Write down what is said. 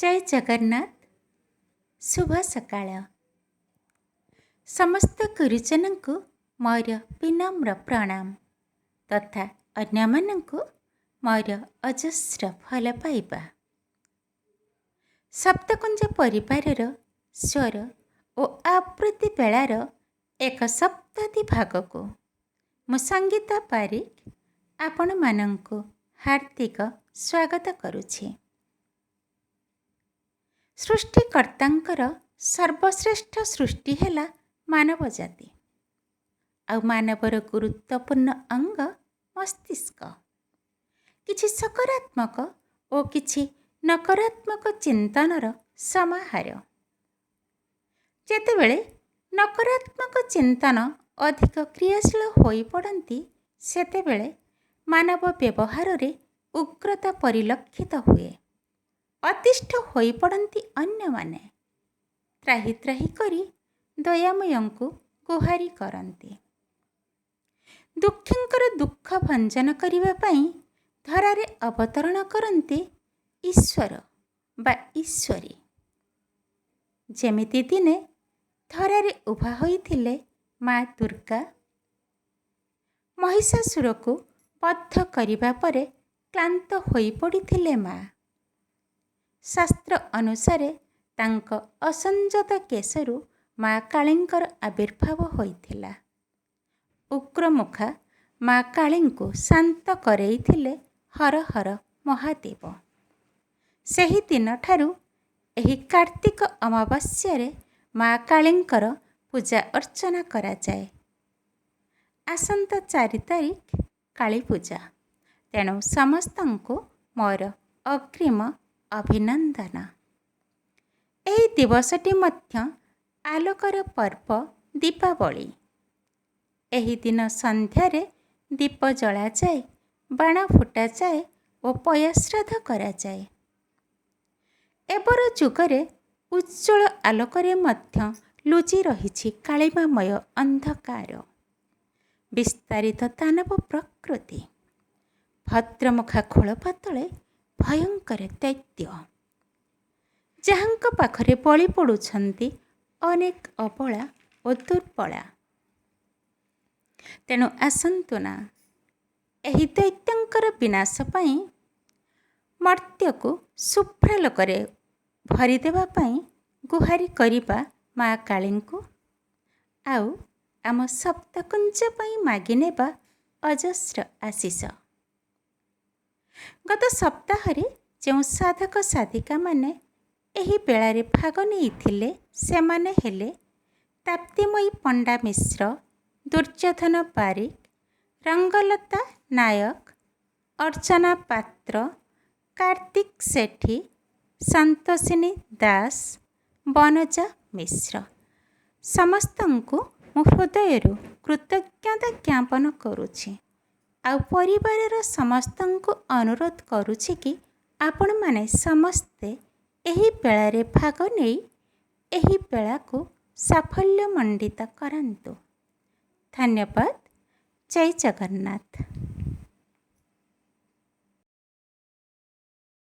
जय जगन्नाथ। शुभ सकाळ। समस्त गुरुजन को मोर विनम्र प्रणाम तथा अन्य मानक मोर अजस्र भल पाइबा। सप्तकुंज परिवार स्वर और आवृत्ति बेलार एक सप्तादी भाग को मु संगीता पारिक आपण मानंकु हार्दिक स्वागत करुछि। सृष्टिकर्तांकर सर्वश्रेष्ठ सृष्टि हैला मानव जाति आ मानवर गुरुत्वपूर्ण अंग मस्तिष्क। किछि सकारात्मक और किछि नकारात्मक चिंतनर समाहार। जेतेबेले नकारात्मक चिंतन अधिक क्रियाशील होई पड़ती सेतेबेले मानव व्यवहार रे उग्रता परिलक्षित हुए। अतिष्ठ होई पड़ती अन्य माने त्राही त्राही करी दयामयंकु गुहारी करती। दुखींकर दुख भंजन करिबा पई धरारे अवतरण करते ईश्वर बा ईश्वरी। जेमिति दिने धरारे उभा होइथिले माँ दुर्गा महिषासुर को बद्ध करिबा परे क्लांत होई पड़िथिले माँ। शास्त्र अनुसारे तांक असंजत केशरू माँ कालींकर आविर्भाव होइथिला। उग्रमुखा माँ काली को शांत करैथिले हर हर महादेव। सेही दिन ठारू एही कार्तिक अमावास्या रे माँ कालींकर पूजा अर्चना करा जाए। आसंता 4 तारिख काली पूजा, तेणु समस्तंको मोर अग्रिम अभिनंदन। एही दिवसटी मध्य आलोकर पर्व दीपावली। एही दिन संध्यारे दीप जला जाए, बाण फुटा जाए और पयश्राद्ध करा जाए। एबर जुगरे उज्ज्वल आलोकरे मध्य लुचि रहिछि कालिमामय अंधकार। विस्तारित दानव प्रकृति, भद्रमुखा खोलपातले भयंकर दैत्य, जहांक पाखरे बलि पड़ुछंती अनेक अबला और दुर्बला। तेणु आसंतु ना एही दैत्यंकर विनाश पई मर्त्यको शुभ्रालोकरे भरी देवा पई गुहारी करिबा माँ कालींको आउ आम सप्तकुंज पई मागी नेबा अजस्र आशीष। गत सप्ताहरे जो साधक साधिका माने एही बेलारे भाग नेइथिले सेमाने हेले ताप्तिमयी पंडा मिश्र, दुर्योधन पारिक, रंगलता नायक, अर्चना पात्र, कार्तिक सेठी, संतोषिनी दास, बनजा मिश्र। समस्तंकु मु हृदयरु कृतज्ञता ज्ञापन करुछि। आ परिवारर समस्तंकु अनुरोध करुछि कि आपण माने समस्ते एही बेलारे भाग नेई एही बेला को साफल्य मंडित करंतु। धन्यवाद। जय जगन्नाथ।